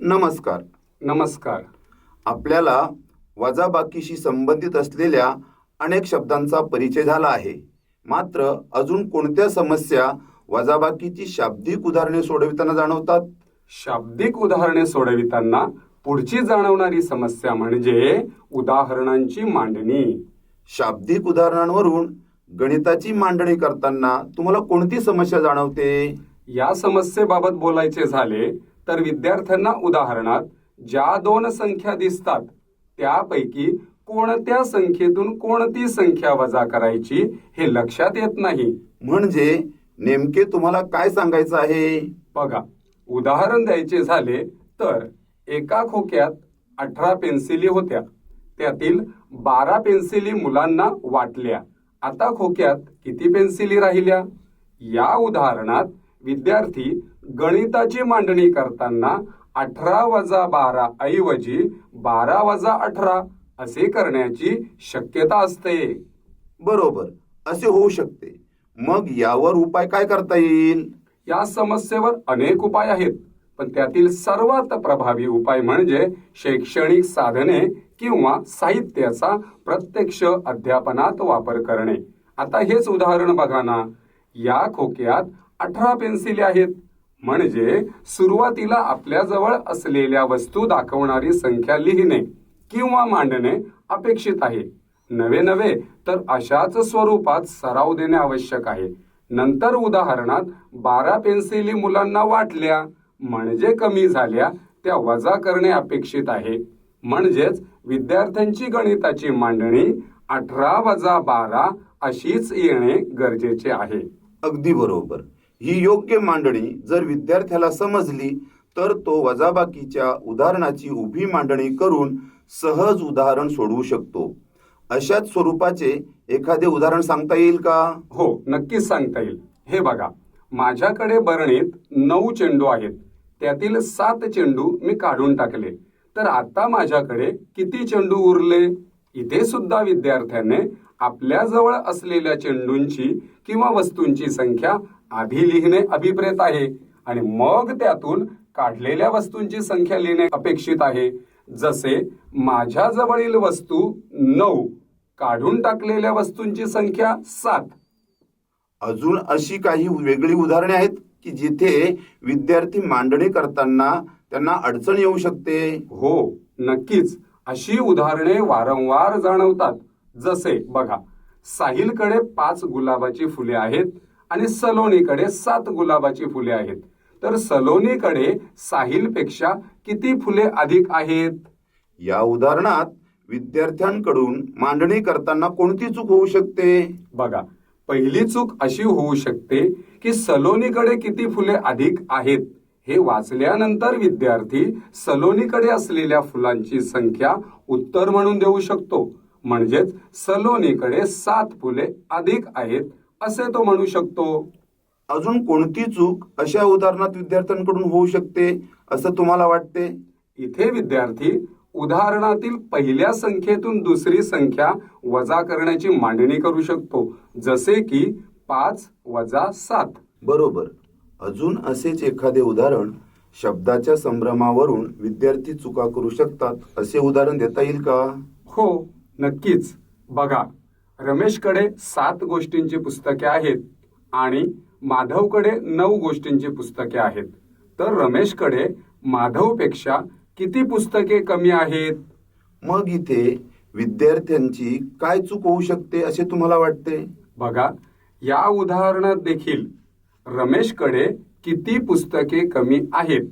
नमस्कार. नमस्कार. आपल्याला वजाबाकीशी संबंधित असलेल्या अनेक शब्दांचा परिचय झाला आहे. मात्र अजून कोणत्या समस्या वजाबाकीची शाब्दिक उदाहरणे सोडविताना जाणवतात? शाब्दिक उदाहरणे सोडविताना पुढची जाणवणारी समस्या म्हणजे उदाहरणांची मांडणी. शाब्दिक उदाहरणांवरून गणिताची मांडणी करताना तुम्हाला कोणती समस्या जाणवते? या समस्येबाबत बोलायचे झाले तर विद्यार्थ्यांना उदाहरणात ज्या दोन संख्या दिसतात त्यापैकी कोणत्या संख्येतून कोणती संख्या वजा करायची हे लक्षात येत नाही. म्हणजे नेमके तुम्हाला काय सांगायचं आहे? बघा, उदाहरण द्यायचे झाले तर एका खोक्यात 18 पेन्सिली होत्या. त्यातील 12 पेन्सिली मुलांना वाटल्या. आता खोक्यात किती पेन्सिली राहिल्या? या उदाहरणात विद्यार्थी गणिताची मांडणी करताना 18 वजा 12 ऐवजी 12 वजा 18 असे करण्याची शक्यता असते. बरोबर, असे होऊ शकते. मग यावर उपाय काय करता येईल? या समस्येवर अनेक उपाय आहेत, पण त्यातील सर्वात प्रभावी उपाय म्हणजे शैक्षणिक साधने किंवा साहित्याचा प्रत्यक्ष अध्यापनात वापर करणे. आता हेच उदाहरण बघा ना. या खोक्यात 18 पेन्सिली आहेत, म्हणजे सुरुवातीला आपल्याजवळ असलेल्या वस्तू दाखवणारी संख्या लिहिणे किंवा मांडणे अपेक्षित आहे. नवे तर अशाच स्वरूपात सराव देणे आवश्यक आहे. नंतर उदाहरणात 12 पेन्सिली मुलांना वाटल्या म्हणजे कमी झाल्या त्या वजा करणे अपेक्षित आहे. म्हणजेच विद्यार्थ्यांची गणिताची मांडणी 18 वजा 12 अशीच येणे गरजेचे आहे. अगदी बरोबर. ही योग्य मांडणी जर विद्यार्थ्याला समजली तर तो वजाबाकीच्या उदाहरणाची उभी मांडणी करून सहज उदाहरण सोडवू शकतो. अशाच स्वरूपाचे एखादे उदाहरण सांगता येईल का? हो, नक्कीच सांगता येईल. हे बघा, माझ्याकडे बरणीत 9 चेंडू आहेत. त्यातील 7 चेंडू मी काढून टाकले. तर आता माझ्याकडे किती चेंडू उरले? इथे सुद्धा विद्यार्थ्याने आपल्याजवळ असलेल्या चेंडूंची किंवा वस्तूंची संख्या आधी लिहिणे अभिप्रेत आहे आणि मग त्यातून काढलेल्या वस्तूंची संख्या लिहिणे अपेक्षित आहे. जसे माझ्याजवळील वस्तू 9, काढून टाकलेल्या वस्तूंची संख्या 7. अजून अशी काही वेगळी उदाहरणे आहेत की जिथे विद्यार्थी मांडणी करताना त्यांना अडचण येऊ शकते? हो, नक्कीच. अशी उदाहरणे वारंवार जाणवतात. जसे बघा, साहिलकडे 5 गुलाबाची फुले आहेत आणि सलोनीकडे 7 गुलाबाची फुले आहेत. तर सलोनीकडे साहिलपेक्षा किती फुले अधिक आहेत? या उदाहरणात विद्यार्थ्यांकडून मांडणी करताना कोणती चूक होऊ शकते? बघा, पहिली चूक अशी होऊ शकते की सलोनीकडे किती फुले अधिक आहेत हे वाचल्यानंतर विद्यार्थी सलोनीकडे असलेल्या फुलांची संख्या उत्तर म्हणून देऊ शकतो. म्हणजेच सलोनीकडे 7 फुले अधिक आहेत असे तो म्हणू शकतो. अजून कोणती चूक अशा उदाहरणात विद्यार्थ्यांकडून होऊ शकते असं तुम्हाला वाटते? इथे विद्यार्थी उदाहरणातील पहिल्या संख्येतून दुसरी संख्या वजा करण्याची मांडणी करू शकतो. जसे की 5 वजा 7. बरोबर. अजून असेच एखादे उदाहरण शब्दाच्या संभ्रमावरून विद्यार्थी चुका करू शकतात असे उदाहरण देता येईल का? हो, नक्कीच. बघा, रमेशकडे 7 गोष्टींची पुस्तके आहेत आणि माधवकडे 9 गोष्टींची पुस्तके आहेत. तर रमेशकडे माधवपेक्षा किती पुस्तके कमी आहेत? मग इथे विद्यार्थ्यांची काय चूक होऊ शकते असे तुम्हाला वाटते? बघा, या उदाहरणात देखील रमेशकडे किती पुस्तके कमी आहेत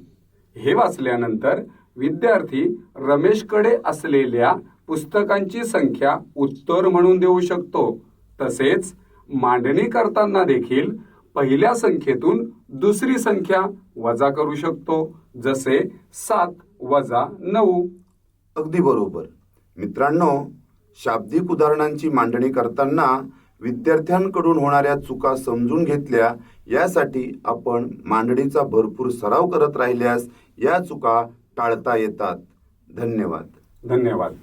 हे वाचल्यानंतर विद्यार्थी रमेशकडे असलेल्या पुस्तकांची संख्या उत्तर म्हणून देऊ शकतो. तसेच मांडणी करताना देखील पहिल्या संख्येतून दुसरी संख्या वजा करू शकतो. जसे 7 वजा 9. अगदी बरोबर. मित्रांनो, शाब्दिक उदाहरणांची मांडणी करताना विद्यार्थ्यांकडून होणाऱ्या चुका समजून घेतल्या यासाठी आपण मांडणीचा भरपूर सराव करत राहिल्यास या चुका टाळता येतात. धन्यवाद. धन्यवाद.